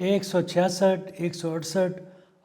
166, 168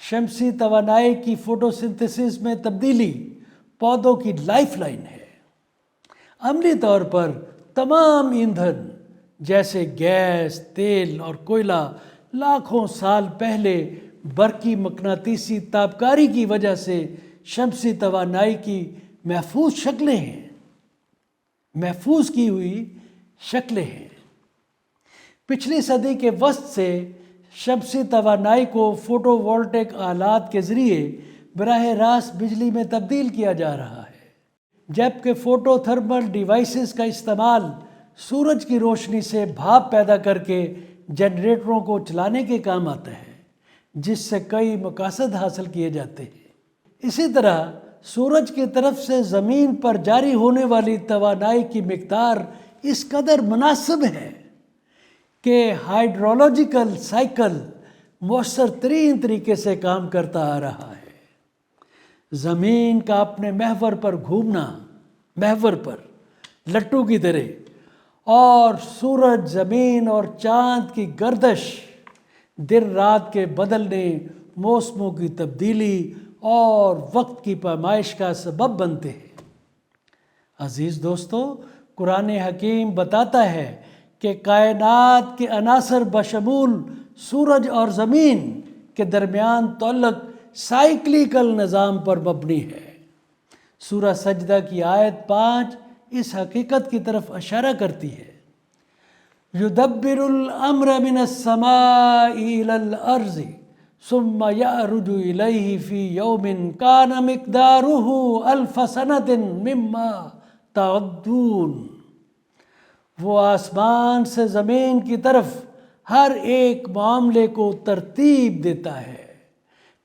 شمسی توانائی کی فوٹوسنتھسس میں تبدیلی پودوں کی لائف لائن ہے۔ عملی طور پر تمام ایندھن جیسے گیس، تیل اور کوئلہ لاکھوں سال پہلے برقی مقناطیسی تابکاری کی وجہ سے شمسی توانائی کی محفوظ شکلیں ہیں، محفوظ کی ہوئی شکلیں ہیں۔ پچھلی صدی کے وسط سے شمسی توانائی کو فوٹو وولٹیک آلات کے ذریعے براہ راست بجلی میں تبدیل کیا جا رہا ہے، جبکہ فوٹو تھرمل ڈیوائسز کا استعمال سورج کی روشنی سے بھاپ پیدا کر کے جنریٹروں کو چلانے کے کام آتا ہے، جس سے کئی مقاصد حاصل کیے جاتے ہیں۔ اسی طرح سورج کی طرف سے زمین پر جاری ہونے والی توانائی کی مقدار اس قدر مناسب ہے کہ ہائیڈرولوجیکل سائیکل مؤثر ترین طریقے سے کام کرتا آ رہا ہے۔ زمین کا اپنے محور پر گھومنا، محور پر لٹو کی طرح، اور سورج، زمین اور چاند کی گردش دن رات کے بدلنے، موسموں کی تبدیلی اور وقت کی پیمائش کا سبب بنتے ہیں۔ عزیز دوستو، قرآن حکیم بتاتا ہے کہ کائنات کے عناصر بشمول سورج اور زمین کے درمیان تعلق سائیکلیکل نظام پر مبنی ہے۔ سورہ سجدہ کی آیت 5 اس حقیقت کی طرف اشارہ کرتی ہے۔ یدبر الامر من السماء الى الارض ثم یعرج الیہ فی یوم کان مقدارہ الف سنۃ مما تعدون۔ وہ آسمان سے زمین کی طرف ہر ایک معاملے کو ترتیب دیتا ہے،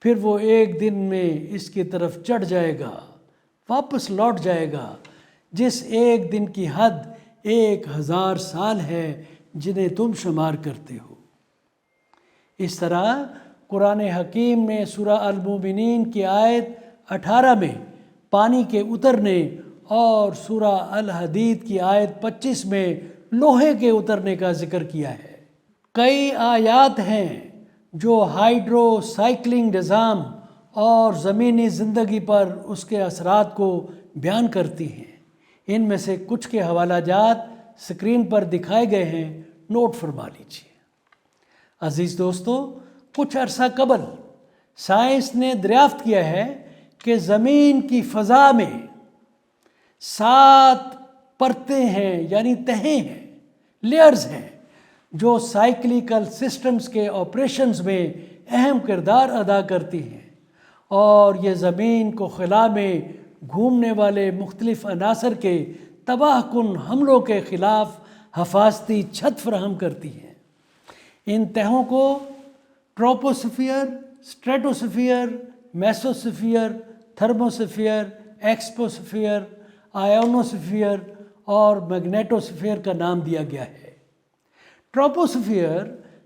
پھر وہ ایک دن میں اس کی طرف چڑھ جائے گا، واپس لوٹ جائے گا، جس ایک دن کی حد 1000 سال ہے جنہیں تم شمار کرتے ہو۔ اس طرح قرآن حکیم میں سورہ المومنین کی آیت 18 میں پانی کے اترنے اور سورہ الحدید کی آیت 25 میں لوہے کے اترنے کا ذکر کیا ہے۔ کئی آیات ہیں جو ہائیڈرو سائیکلنگ نظام اور زمینی زندگی پر اس کے اثرات کو بیان کرتی ہیں۔ ان میں سے کچھ کے حوالہ جات سکرین پر دکھائے گئے ہیں، نوٹ فرما لیجیے۔ عزیز دوستو، کچھ عرصہ قبل سائنس نے دریافت کیا ہے کہ زمین کی فضا میں 7 پرتیں ہیں، یعنی تہیں ہیں، لیئرز ہیں، جو سائیکلیکل سسٹمز کے آپریشنز میں اہم کردار ادا کرتی ہیں، اور یہ زمین کو خلا میں گھومنے والے مختلف عناصر کے تباہ کن حملوں کے خلاف حفاظتی چھت فراہم کرتی ہیں۔ ان تہوں کو ٹروپوسفیئر، اسٹریٹوسفیئر، میسوسفیئر، تھرموسفیئر، ایکسپوسفیئر، آئونوسفیئر اور میگنیٹوسفیئر کا نام دیا گیا ہے۔ ٹروپوسفیئر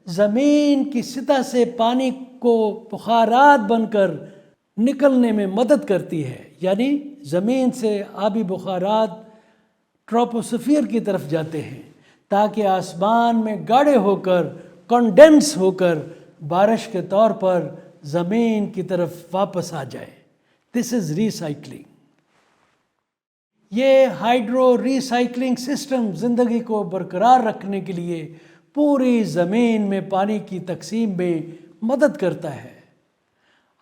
زمین کی سطح سے پانی کو بخارات بن کر نکلنے میں مدد کرتی ہے، یعنی زمین سے آبی بخارات ٹروپوسفیئر کی طرف جاتے ہیں تاکہ آسمان میں گاڑھے ہو کر، کنڈنس ہو کر بارش کے طور پر زمین کی طرف واپس آ جائے۔ دس از ری سائیکلنگ۔ یہ ہائیڈرو ری سائیکلنگ سسٹم زندگی کو برقرار رکھنے کے لیے پوری زمین میں پانی کی تقسیم میں مدد کرتا ہے۔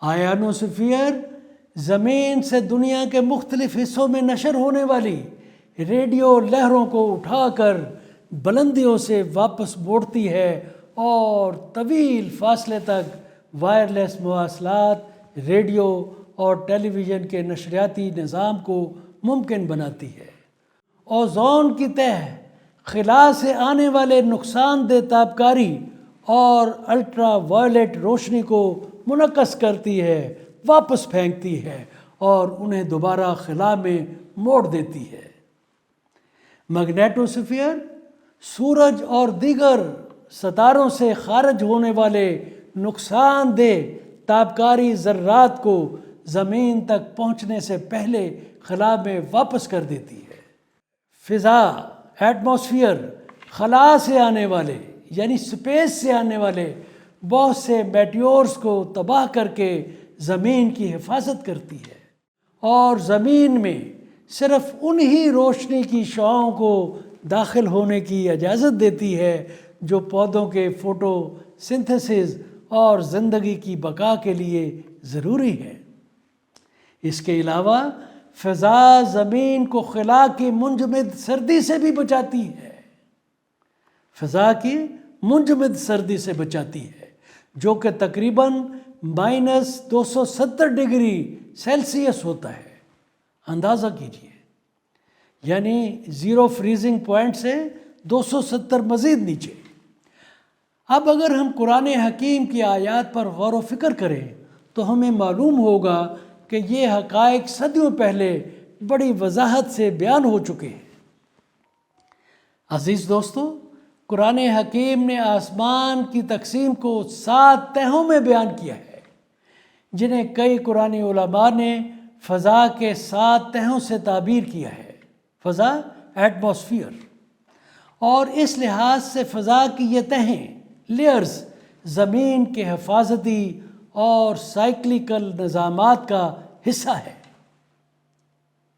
آئونوسفیئر زمین سے دنیا کے مختلف حصوں میں نشر ہونے والی ریڈیو لہروں کو اٹھا کر بلندیوں سے واپس موڑتی ہے اور طویل فاصلے تک وائرلیس مواصلات، ریڈیو اور ٹیلی ویژن کے نشریاتی نظام کو ممکن بناتی ہے۔ اوزون کی تہ خلا سے آنے والے نقصان دہ تابکاری اور الٹرا وائلٹ روشنی کو منعکس کرتی ہے، واپس پھینکتی ہے اور انہیں دوبارہ خلا میں موڑ دیتی ہے۔ میگنیٹوسفیئر سورج اور دیگر ستاروں سے خارج ہونے والے نقصان دہ تابکاری ذرات کو زمین تک پہنچنے سے پہلے خلا میں واپس کر دیتی ہے۔ فضا، ایٹماسفیئر خلا سے آنے والے، یعنی سپیس سے آنے والے بہت سے میٹیورز کو تباہ کر کے زمین کی حفاظت کرتی ہے، اور زمین میں صرف انہی روشنی کی شعاؤں کو داخل ہونے کی اجازت دیتی ہے جو پودوں کے فوٹو سنتھسس اور زندگی کی بقا کے لیے ضروری ہے۔ اس کے علاوہ فضا زمین کو خلا کی منجمد سردی سے بھی بچاتی ہے، فضا کی منجمد سردی سے بچاتی ہے، جو کہ تقریباً -270 ڈگری سیلسیس ہوتا ہے۔ اندازہ کیجئے، یعنی 0 فریزنگ پوائنٹ سے 270 مزید نیچے۔ اب اگر ہم قرآن حکیم کی آیات پر غور و فکر کریں تو ہمیں معلوم ہوگا کہ یہ حقائق صدیوں پہلے بڑی وضاحت سے بیان ہو چکے ہیں۔ عزیز دوستو، قرآن حکیم نے آسمان کی تقسیم کو 7 تہوں میں بیان کیا ہے، جنہیں کئی قرآنی علماء نے فضا کے 7 تہوں سے تعبیر کیا ہے۔ فضا، ایٹماسفیئر، اور اس لحاظ سے فضا کی یہ تہیں، لیئرز، زمین کے حفاظتی اور سائیکلیکل نظامات کا حصہ ہے۔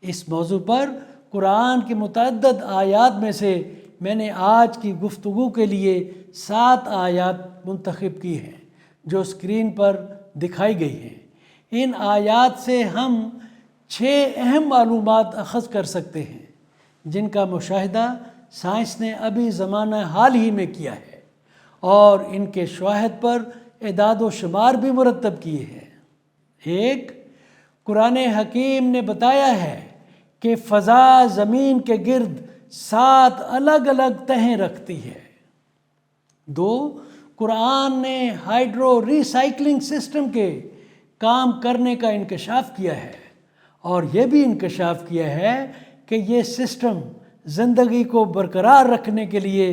اس موضوع پر قرآن کی متعدد آیات میں سے میں نے آج کی گفتگو کے لیے 7 آیات منتخب کی ہیں جو اسکرین پر دکھائی گئی ہیں۔ ان آیات سے ہم 6 اہم معلومات اخذ کر سکتے ہیں جن کا مشاہدہ سائنس نے ابھی زمانہ حال ہی میں کیا ہے، اور ان کے شواہد پر اعداد و شمار بھی مرتب کیے ہیں۔ 1، قرآن حکیم نے بتایا ہے کہ فضا زمین کے گرد 7 الگ الگ تہیں رکھتی ہے۔ 2، قرآن نے ہائیڈرو ری سائیکلنگ سسٹم کے کام کرنے کا انکشاف کیا ہے، اور یہ بھی انکشاف کیا ہے کہ یہ سسٹم زندگی کو برقرار رکھنے کے لیے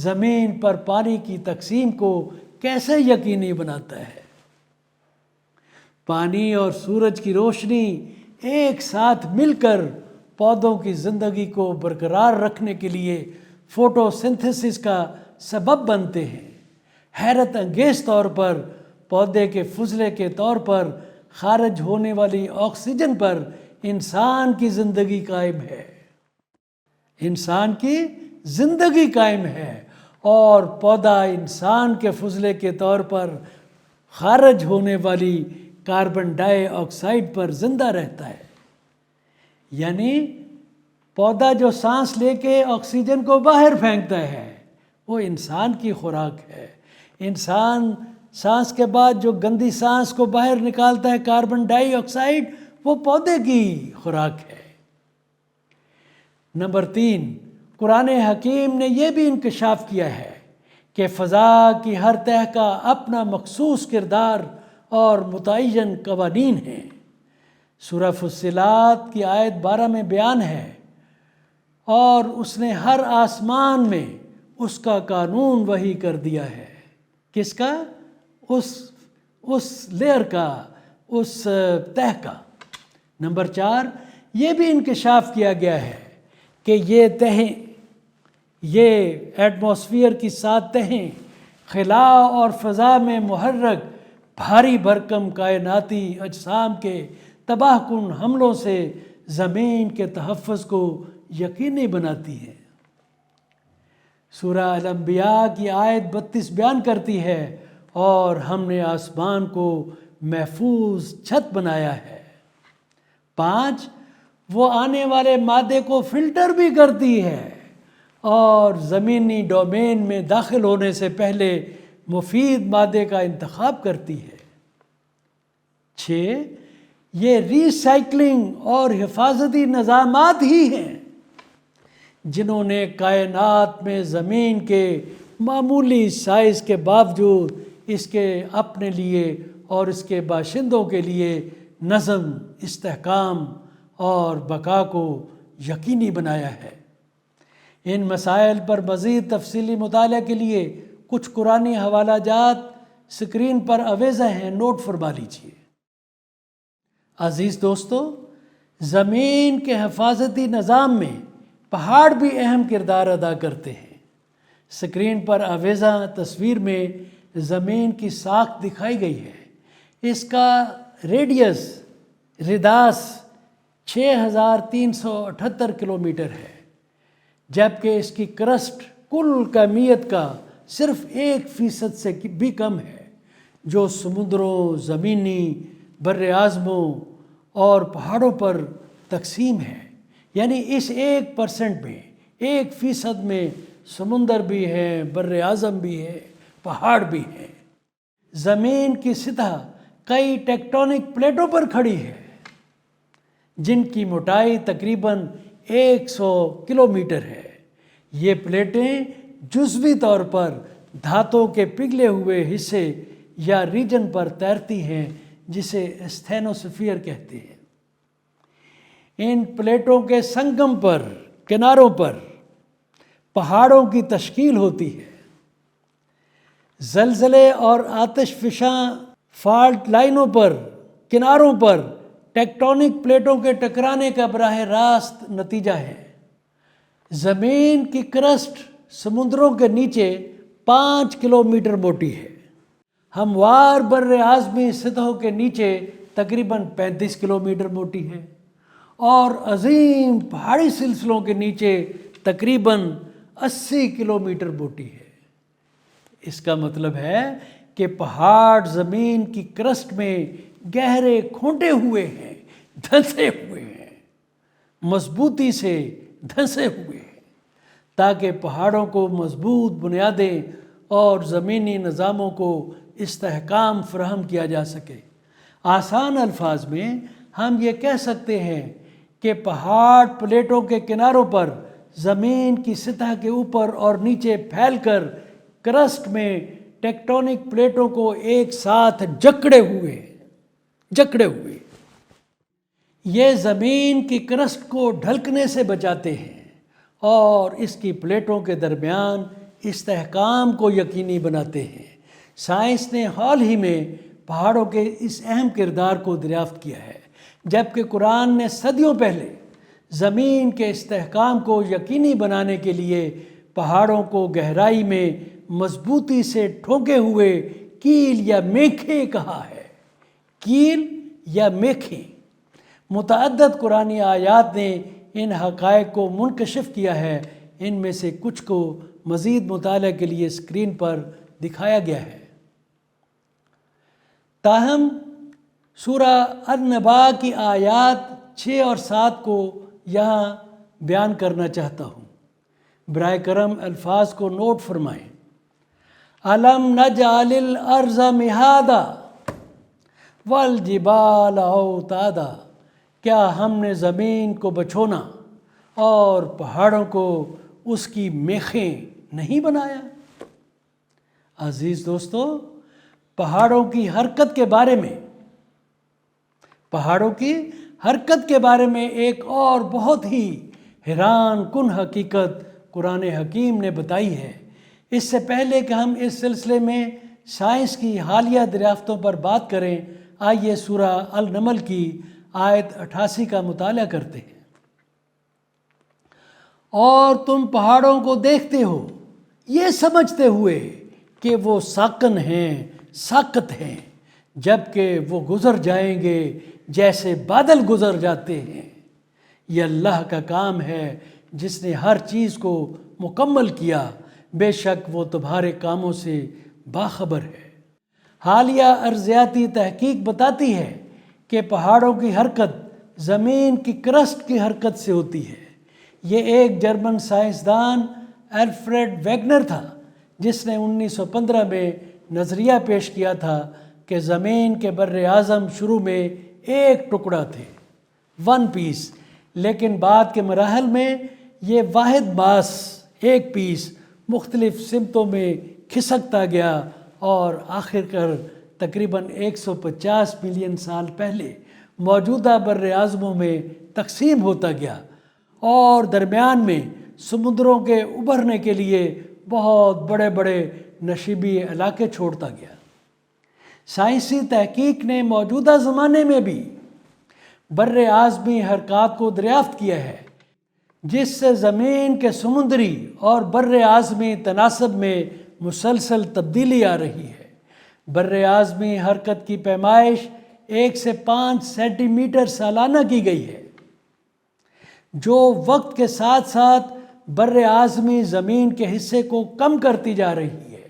زمین پر پانی کی تقسیم کو کیسے یقینی بناتا ہے۔ پانی اور سورج کی روشنی ایک ساتھ مل کر پودوں کی زندگی کو برقرار رکھنے کے لیے فوٹو سنتھسس کا سبب بنتے ہیں۔ حیرت انگیز طور پر پودے کے فضلے کے طور پر خارج ہونے والی آکسیجن پر انسان کی زندگی قائم ہے، انسان کی زندگی قائم ہے، اور پودا انسان کے فضلے کے طور پر خارج ہونے والی کاربن ڈائی آکسائڈ پر زندہ رہتا ہے۔ یعنی پودا جو سانس لے کے آکسیجن کو باہر پھینکتا ہے وہ انسان کی خوراک ہے۔ انسان سانس کے بعد جو گندی سانس کو باہر نکالتا ہے کاربن ڈائی آکسائڈ، وہ پودے کی خوراک ہے۔ نمبر 3، قرآن حکیم نے یہ بھی انکشاف کیا ہے کہ فضا کی ہر تہہ کا اپنا مخصوص کردار اور متعین قوانین ہیں۔ سورہ فصلات کی آیت 12 میں بیان ہے، اور اس نے ہر آسمان میں اس کا قانون وحی کر دیا ہے۔ کس کا؟ اس لیئر کا، اس تہہ کا۔ نمبر 4، یہ بھی انکشاف کیا گیا ہے کہ یہ تہیں، یہ ایٹماسفیئر کی 7 تہیں خلا اور فضا میں محرک بھاری بھرکم کائناتی اجسام کے تباہ کن حملوں سے زمین کے تحفظ کو یقینی بناتی ہے۔ سورہ الانبیاء کی آیت 32 بیان کرتی ہے، اور ہم نے آسمان کو محفوظ چھت بنایا ہے۔ 5، وہ آنے والے مادے کو فلٹر بھی کرتی ہے اور زمینی ڈومین میں داخل ہونے سے پہلے مفید مادے کا انتخاب کرتی ہے۔ 6، یہ ری سائیکلنگ اور حفاظتی نظامات ہی ہیں جنہوں نے کائنات میں زمین کے معمولی سائز کے باوجود اس کے اپنے لیے اور اس کے باشندوں کے لیے نظم، استحکام اور بقا کو یقینی بنایا ہے۔ ان مسائل پر مزید تفصیلی مطالعہ کے لیے کچھ قرآنی حوالہ جات اسکرین پر آویزہ ہیں، نوٹ فرما لیجیے۔ عزیز دوستو، زمین کے حفاظتی نظام میں پہاڑ بھی اہم کردار ادا کرتے ہیں۔ اسکرین پر آویزہ تصویر میں زمین کی ساخت دکھائی گئی ہے۔ اس کا ریڈیس رداس 6378 کلومیٹر ہے، جبکہ اس کی کرسٹ کل کمیت کا صرف 1% سے بھی کم ہے، جو سمندروں، زمینی بر اعظموں اور پہاڑوں پر تقسیم ہے۔ یعنی اس 1% میں 1% میں سمندر بھی ہے، بر اعظم بھی ہے، پہاڑ بھی ہیں۔ زمین کی سطح کئی ٹیکٹونک پلیٹوں پر کھڑی ہے، جن کی موٹائی تقریباً 100 کلومیٹر ہے۔ یہ پلیٹیں جزوی طور پر دھاتوں کے پگھلے ہوئے حصے یا ریجن پر تیرتی ہیں، جسے اسٹینوسفیئر کہتے ہیں۔ ان پلیٹوں کے سنگم پر کناروں پر پہاڑوں کی تشکیل ہوتی ہے۔ زلزلے اور آتش فشاں فالٹ لائنوں پر کناروں پر ٹیکٹونک پلیٹوں کے ٹکرانے کا براہ راست نتیجہ ہے۔ زمین کی کرسٹ سمندروں کے نیچے 5 کلومیٹر موٹی ہے۔ ہموار بر اعظمی سطحوں کے نیچے تقریباً 35 کلومیٹر موٹی ہے، اور عظیم پہاڑی سلسلوں کے نیچے تقریباً 80 کلومیٹر موٹی ہے۔ اس کا مطلب ہے کہ پہاڑ زمین کی کرسٹ میں گہرے کھونٹے ہوئے ہیں، دھنسے ہوئے ہیں، مضبوطی سے دھنسے ہوئے ہیں، تاکہ پہاڑوں کو مضبوط بنیادیں اور زمینی نظاموں کو استحکام فراہم کیا جا سکے۔ آسان الفاظ میں ہم یہ کہہ سکتے ہیں کہ پہاڑ پلیٹوں کے کناروں پر زمین کی سطح کے اوپر اور نیچے پھیل کر کرسٹ میں ٹیکٹونک پلیٹوں کو ایک ساتھ جکڑے ہوئے۔ یہ زمین کی کرسٹ کو ڈھلکنے سے بچاتے ہیں اور اس کی پلیٹوں کے درمیان استحکام کو یقینی بناتے ہیں۔ سائنس نے حال ہی میں پہاڑوں کے اس اہم کردار کو دریافت کیا ہے، جبکہ قرآن نے صدیوں پہلے زمین کے استحکام کو یقینی بنانے کے لیے پہاڑوں کو گہرائی میں مضبوطی سے ٹھوکے ہوئے کیل یا میخیں کہا ہے۔ کیل یا میخیں۔ متعدد قرآنی آیات نے ان حقائق کو منکشف کیا ہے۔ ان میں سے کچھ کو مزید مطالعہ کے لیے اسکرین پر دکھایا گیا ہے۔ تاہم سورہ النباء کی آیات 6 اور 7 کو یہاں بیان کرنا چاہتا ہوں۔ برائے کرم الفاظ کو نوٹ فرمائیں۔ أَلَمْ نَجْعَلِ الْأَرْضَ مِهَادًا وَالْجِبَالَ أَوْتَادًا، کیا ہم نے زمین کو بچھونا اور پہاڑوں کو اس کی میخیں نہیں بنایا؟ عزیز دوستو، پہاڑوں کی حرکت کے بارے میں ایک اور بہت ہی حیران کن حقیقت قرآن حکیم نے بتائی ہے۔ اس سے پہلے کہ ہم اس سلسلے میں سائنس کی حالیہ دریافتوں پر بات کریں، آئیے سورہ النمل کی آیت 88 کا مطالعہ کرتے ہیں۔ اور تم پہاڑوں کو دیکھتے ہو یہ سمجھتے ہوئے کہ وہ ساکن ساکت ہیں، جبکہ وہ گزر جائیں گے جیسے بادل گزر جاتے ہیں۔ یہ اللہ کا کام ہے جس نے ہر چیز کو مکمل کیا، بے شک وہ تمہارے کاموں سے باخبر ہے۔ حالیہ ارضیاتی تحقیق بتاتی ہے کہ پہاڑوں کی حرکت زمین کی کرسٹ کی حرکت سے ہوتی ہے۔ یہ ایک جرمن سائنسدان الفریڈ ویگنر تھا، جس نے 1915 میں نظریہ پیش کیا تھا کہ زمین کے بر اعظم شروع میں ایک ٹکڑا تھے، 1 پیس، لیکن بعد کے مراحل میں یہ واحد ماس، ایک پیس، مختلف سمتوں میں کھسکتا گیا اور آخر کار تقریباً 150 ملین سال پہلے موجودہ بر اعظموں میں تقسیم ہوتا گیا اور درمیان میں سمندروں کے ابھرنے کے لیے بہت بڑے بڑے نشیبی علاقے چھوڑتا گیا۔ سائنسی تحقیق نے موجودہ زمانے میں بھی بر اعظمی حرکات کو دریافت کیا ہے، جس سے زمین کے سمندری اور بر اعظمی تناسب میں مسلسل تبدیلی آ رہی ہے۔ بر اعظمی حرکت کی پیمائش 1 سے 5 سینٹی میٹر سالانہ کی گئی ہے، جو وقت کے ساتھ ساتھ بر اعظمی زمین کے حصے کو کم کرتی جا رہی ہے۔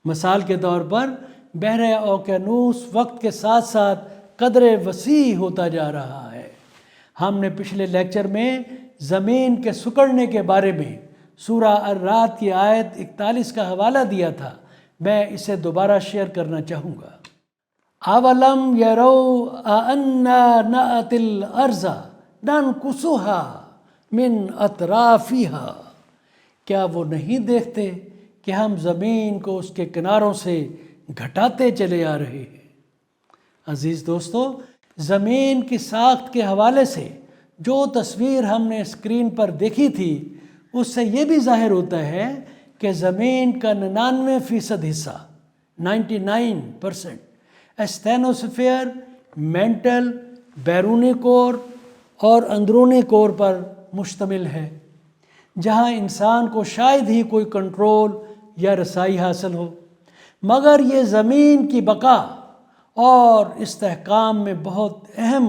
مثال کے طور پر بحر اوقیانوس وقت کے ساتھ ساتھ قدرے وسیع ہوتا جا رہا ہے۔ ہم نے پچھلے لیکچر میں زمین کے سکڑنے کے بارے میں سورہ الرعد کی آیت 41 کا حوالہ دیا تھا، میں اسے دوبارہ شیئر کرنا چاہوں گا۔ اولم یروا انا نأتی الارض ننقصها من اطرافها، کیا وہ نہیں دیکھتے کہ ہم زمین کو اس کے کناروں سے گھٹاتے چلے آ رہے ہیں۔ عزیز دوستو، زمین کی ساخت کے حوالے سے جو تصویر ہم نے اسکرین پر دیکھی تھی، اس سے یہ بھی ظاہر ہوتا ہے کہ زمین کا 99% حصہ 99% استینوسفیئر، مینٹل، بیرونی کور اور اندرونی کور پر مشتمل ہے، جہاں انسان کو شاید ہی کوئی کنٹرول یا رسائی حاصل ہو، مگر یہ زمین کی بقا اور استحکام میں بہت اہم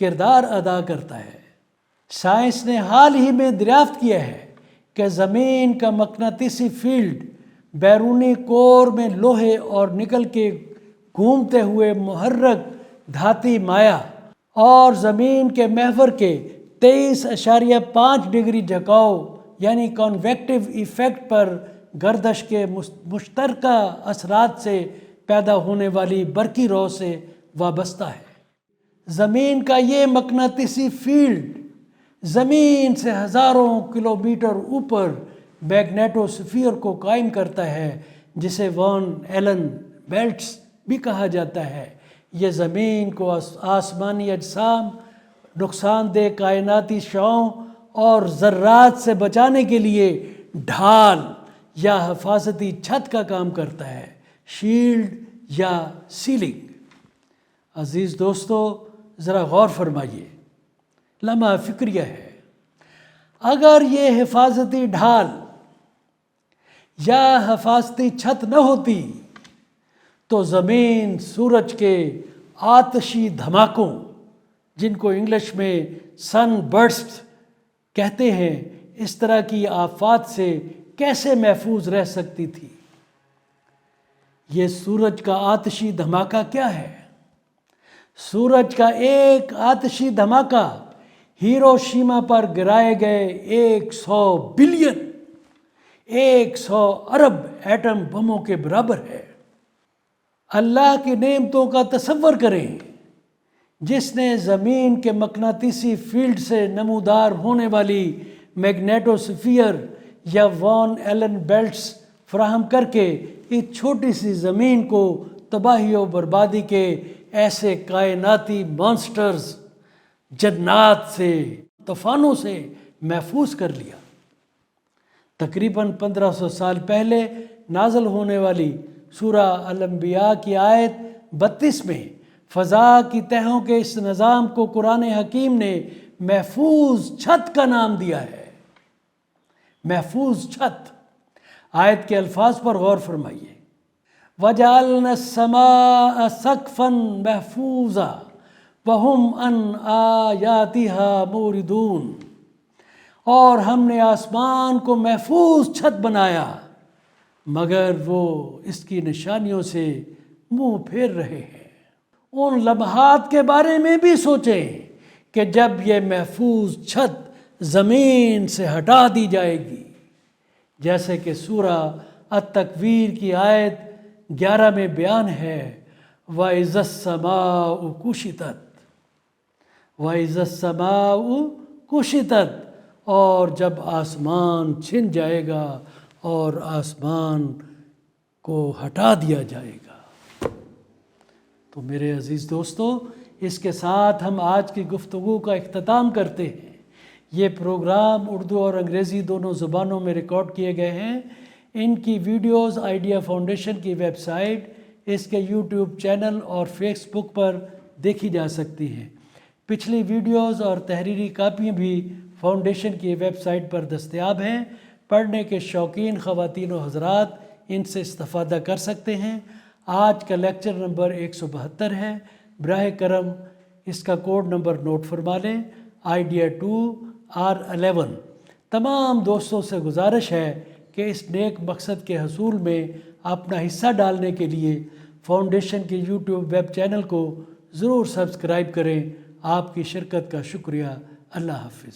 کردار ادا کرتا ہے۔ سائنس نے حال ہی میں دریافت کیا ہے کہ زمین کا مقناطیسی فیلڈ بیرونی کور میں لوہے اور نکل کے گھومتے ہوئے محرک دھاتی مائع اور زمین کے محور کے 23.5 ڈگری جھکاؤ یعنی کنویکٹیو ایفیکٹ پر گردش کے مشترکہ اثرات سے پیدا ہونے والی برقی رو سے وابستہ ہے۔ زمین کا یہ مقناطیسی فیلڈ زمین سے ہزاروں کلومیٹر اوپر میگنیٹوسفیئر کو قائم کرتا ہے، جسے وان ایلن بیلٹس بھی کہا جاتا ہے۔ یہ زمین کو آسمانی اجسام، نقصان دہ کائناتی شعاعوں اور ذرات سے بچانے کے لیے ڈھال یا حفاظتی چھت کا کام کرتا ہے، شیلڈ یا سیلنگ۔ عزیز دوستو، ذرا غور فرمائیے، لمحہ فکریہ ہے۔ اگر یہ حفاظتی ڈھال یا حفاظتی چھت نہ ہوتی تو زمین سورج کے آتشی دھماکوں، جن کو انگلش میں سن برسٹ کہتے ہیں، اس طرح کی آفات سے کیسے محفوظ رہ سکتی تھی؟ یہ سورج کا آتشی دھماکہ کیا ہے؟ سورج کا ایک آتشی دھماکہ ہیروشیما پر گرائے گئے 100 بلین 100 ارب ایٹم بموں کے برابر ہے۔ اللہ کی نعمتوں کا تصور کریں، جس نے زمین کے مقناطیسی فیلڈ سے نمودار ہونے والی میگنیٹوسفیئر یا وان ایلن بیلٹس فراہم کر کے ایک چھوٹی سی زمین کو تباہی و بربادی کے ایسے کائناتی مانسٹرز، جنات سے، طوفانوں سے محفوظ کر لیا۔ تقریباً 1500 سال پہلے نازل ہونے والی سورہ الانبیاء کی آیت 32 میں فضا کی تہوں کے اس نظام کو قرآن حکیم نے محفوظ چھت کا نام دیا ہے۔ محفوظ چھت۔ آیت کے الفاظ پر غور فرمائیے۔ وَجَعَلْنَا السَّمَاءَ سَقْفًا مَحْفُوظًا وَهُمْ عَنْ آيَاتِهَا مُعْرِضُونَ، اور ہم نے آسمان کو محفوظ چھت بنایا، مگر وہ اس کی نشانیوں سے منہ پھیر رہے ہیں۔ ان لمحات کے بارے میں بھی سوچیں کہ جب یہ محفوظ چھت زمین سے ہٹا دی جائے گی، جیسے کہ سورہ التکویر کی آیت 11 میں بیان ہے، وَإِذَا السَّمَاءُ كُشِطَتْ، وَإِذَا السَّمَاءُ كُشِطَتْ، اور جب آسمان چھن جائے گا اور آسمان کو ہٹا دیا جائے گا۔ تو میرے عزیز دوستو، اس کے ساتھ ہم آج کی گفتگو کا اختتام کرتے ہیں۔ یہ پروگرام اردو اور انگریزی دونوں زبانوں میں ریکارڈ کیے گئے ہیں۔ ان کی ویڈیوز آئیڈیا فاؤنڈیشن کی ویب سائٹ، اس کے یوٹیوب چینل اور فیس بک پر دیکھی جا سکتی ہیں۔ پچھلی ویڈیوز اور تحریری کاپیاں بھی فاؤنڈیشن کی ویب سائٹ پر دستیاب ہیں۔ پڑھنے کے شوقین خواتین و حضرات ان سے استفادہ کر سکتے ہیں۔ آج کا لیکچر نمبر 172 ہے۔ براہ کرم اس کا کوڈ نمبر نوٹ فرما لیں، آئیڈیا 2R11۔ تمام دوستوں سے گزارش ہے کہ اس نیک مقصد کے حصول میں اپنا حصہ ڈالنے کے لیے فاؤنڈیشن کے یوٹیوب ویب چینل کو ضرور سبسکرائب کریں۔ آپ کی شرکت کا شکریہ۔ اللہ حافظ۔